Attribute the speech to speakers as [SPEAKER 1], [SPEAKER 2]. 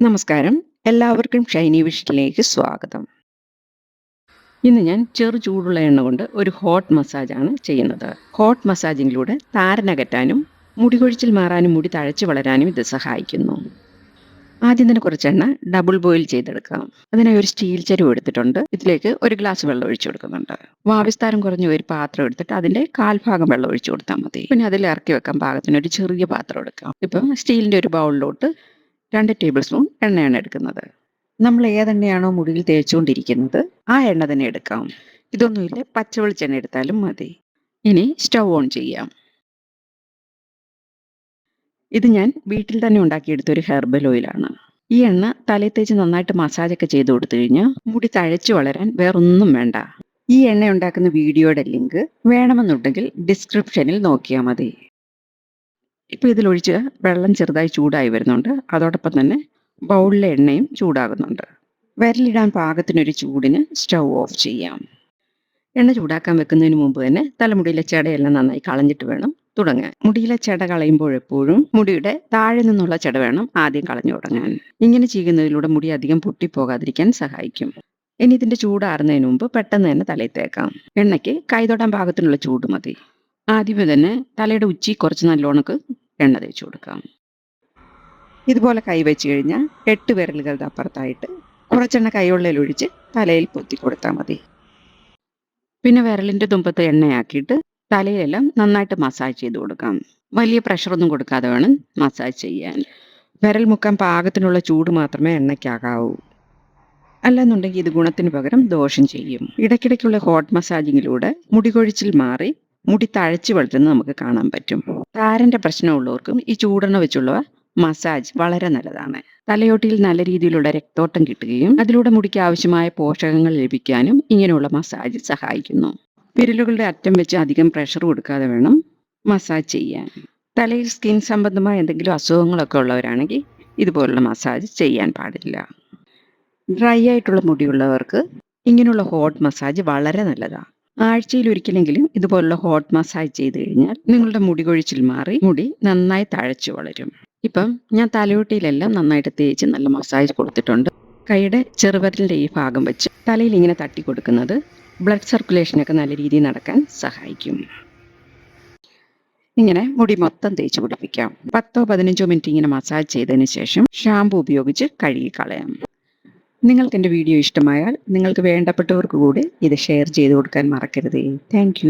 [SPEAKER 1] നമസ്കാരം. എല്ലാവർക്കും ഷൈനി വിഷനിലേക്ക് സ്വാഗതം. ഇന്ന് ഞാൻ ചെറു ചൂടുള്ള എണ്ണ കൊണ്ട് ഒരു ഹോട്ട് മസാജാണ് ചെയ്യുന്നത്. ഹോട്ട് മസാജിങ്ങിലൂടെ താരനകറ്റാനും മുടികൊഴിച്ചിൽ മാറാനും മുടി തഴച്ചു വളരാനും ഇത് സഹായിക്കുന്നു. ആദ്യം തന്നെ കുറച്ച് എണ്ണ ഡബിൾ ബോയിൽ ചെയ്തെടുക്കാം. അതിനായി ഒരു സ്റ്റീൽ ചരുവ് എടുത്തിട്ടുണ്ട്. ഇതിലേക്ക് ഒരു ഗ്ലാസ് വെള്ളം ഒഴിച്ചു കൊടുക്കുന്നുണ്ട്. വാവിസ്താരം കുറഞ്ഞ ഒരു പാത്രം എടുത്തിട്ട് അതിന്റെ കാൽഭാഗം വെള്ളം ഒഴിച്ചു കൊടുത്താൽ മതി. പിന്നെ അതിൽ ഇറക്കി വെക്കാൻ പാകത്തിന് ഒരു ചെറിയ പാത്രം എടുക്കാം. ഇപ്പം സ്റ്റീലിന്റെ ഒരു ബൗളിലോട്ട് 2 ടേബിൾ സ്പൂൺ എണ്ണയാണ് എടുക്കുന്നത്. നമ്മൾ ഏതെണ്ണയാണോ മുടിയിൽ തേച്ചുകൊണ്ടിരിക്കുന്നത് ആ എണ്ണ തന്നെ എടുക്കാം. ഇതൊന്നുമില്ല, പച്ച വെളിച്ചെണ്ണ എടുത്താലും മതി. ഇനി സ്റ്റൗ ഓൺ ചെയ്യാം. ഇത് ഞാൻ വീട്ടിൽ തന്നെ ഉണ്ടാക്കിയെടുത്ത ഒരു ഹെർബൽ ഓയിലാണ്. ഈ എണ്ണ തലയിൽ തേച്ച് നന്നായിട്ട് മസാജൊക്കെ ചെയ്ത് കൊടുത്തു കഴിഞ്ഞാൽ മുടി തഴച്ചു വളരാൻ വേറൊന്നും വേണ്ട. ഈ എണ്ണ ഉണ്ടാക്കുന്ന വീഡിയോയുടെ ലിങ്ക് വേണമെന്നുണ്ടെങ്കിൽ ഡിസ്ക്രിപ്ഷനിൽ നോക്കിയാൽ മതി. ഇപ്പൊ ഇതിലൊഴിച്ച് വെള്ളം ചെറുതായി ചൂടായി വരുന്നുണ്ട്. അതോടൊപ്പം തന്നെ ബൗളിലെ എണ്ണയും ചൂടാകുന്നുണ്ട്. വിരലിടാൻ പാകത്തിനൊരു ചൂടിന് സ്റ്റൗ ഓഫ് ചെയ്യാം. എണ്ണ ചൂടാക്കാൻ വെക്കുന്നതിന് മുമ്പ് തന്നെ തലമുടിയിലെ ചെടയെല്ലാം നന്നായി കളഞ്ഞിട്ട് വേണം തുടങ്ങാൻ. മുടിയിലെ ചെട കളയുമ്പോൾ എപ്പോഴും മുടിയുടെ താഴെ നിന്നുള്ള ചെട വേണം ആദ്യം കളഞ്ഞു തുടങ്ങാൻ. ഇങ്ങനെ ചെയ്യുന്നതിലൂടെ മുടി അധികം പൊട്ടിപ്പോകാതിരിക്കാൻ സഹായിക്കും. ഇനി ഇതിന്റെ ചൂടാറുന്നതിന് മുമ്പ് പെട്ടെന്ന് തന്നെ തലയിൽ തേക്കാം. എണ്ണയ്ക്ക് കൈതൊടാൻ പാകത്തിനുള്ള ചൂട് മതി. ആദ്യമേ തന്നെ തലയുടെ ഉച്ചി കുറച്ച് നല്ലോണക്ക് എണ്ണ തേച്ചു കൊടുക്കാം. ഇതുപോലെ കൈ വെച്ച് കഴിഞ്ഞാൽ 8 വിരലുകളുടെ അപ്പുറത്തായിട്ട് കുറച്ചെണ്ണ കൈയുള്ളിൽ ഒഴിച്ച് തലയിൽ പൊത്തി കൊടുത്താൽ മതി. പിന്നെ വിരലിന്റെ തുമ്പത്ത് എണ്ണയാക്കിയിട്ട് തലയിലെല്ലാം നന്നായിട്ട് മസാജ് ചെയ്ത് കൊടുക്കാം. വലിയ പ്രഷറൊന്നും കൊടുക്കാതെ വേണം മസാജ് ചെയ്യാൻ. വിരൽ മുക്കാൻ പാകത്തിനുള്ള ചൂട് മാത്രമേ എണ്ണയ്ക്കാകാവൂ. അല്ലെന്നുണ്ടെങ്കിൽ ഇത് ഗുണത്തിന് പകരം ദോഷം ചെയ്യും. ഇടയ്ക്കിടയ്ക്കുള്ള ഹോട്ട് മസാജിങ്ങിലൂടെ മുടികൊഴിച്ചിൽ മാറി മുടി തഴച്ചു വളരുന്നത് നമുക്ക് കാണാൻ പറ്റും. താരന്റെ പ്രശ്നമുള്ളവർക്കും ഈ ചൂടെണ്ണ വെച്ചുള്ള മസാജ് വളരെ നല്ലതാണ്. തലയോട്ടിയിൽ നല്ല രീതിയിലുള്ള രക്തോട്ടം കിട്ടുകയും അതിലൂടെ മുടിക്ക് ആവശ്യമായ പോഷകങ്ങൾ ലഭിക്കാനും ഇങ്ങനെയുള്ള മസാജ് സഹായിക്കുന്നു. വിരലുകളുടെ അറ്റം വെച്ച് അധികം പ്രഷർ കൊടുക്കാതെ വേണം മസാജ് ചെയ്യാൻ. തലയിൽ സ്കിൻ സംബന്ധമായ എന്തെങ്കിലും അസുഖങ്ങളൊക്കെ ഉള്ളവരാണെങ്കിൽ ഇതുപോലുള്ള മസാജ് ചെയ്യാൻ പാടില്ല. ഡ്രൈ ആയിട്ടുള്ള മുടിയുള്ളവർക്ക് ഇങ്ങനെയുള്ള ഹോട്ട് മസാജ് വളരെ നല്ലതാണ്. ആഴ്ചയിൽ ഒരിക്കലെങ്കിലും ഇതുപോലുള്ള ഹോട്ട് മസാജ് ചെയ്ത് കഴിഞ്ഞാൽ നിങ്ങളുടെ മുടി കൊഴിച്ചിൽ മാറി മുടി നന്നായി തഴച്ചു വളരും. ഇപ്പം ഞാൻ തലയോട്ടിയിലെല്ലാം നന്നായിട്ട് തേച്ച് നല്ല മസാജ് കൊടുത്തിട്ടുണ്ട്. കൈയുടെ ചെറുവിരലിന്റെ ഈ ഭാഗം വെച്ച് തലയിൽ ഇങ്ങനെ തട്ടി കൊടുക്കുന്നത് ബ്ലഡ് സർക്കുലേഷനൊക്കെ നല്ല രീതിയിൽ നടക്കാൻ സഹായിക്കും. ഇങ്ങനെ മുടി മൊത്തം തേച്ച് പിടിപ്പിക്കാം. 10-15 മിനിറ്റ് ഇങ്ങനെ മസാജ് ചെയ്തതിന് ശേഷം ഷാമ്പു ഉപയോഗിച്ച് കഴുകി കളയാം. നിങ്ങൾക്ക് എൻ്റെ വീഡിയോ ഇഷ്ടമായാൽ നിങ്ങൾക്ക് വേണ്ടപ്പെട്ടവർക്ക് കൂടി ഇത് ഷെയർ ചെയ്ത് കൊടുക്കാൻ മറക്കരുതേ. താങ്ക്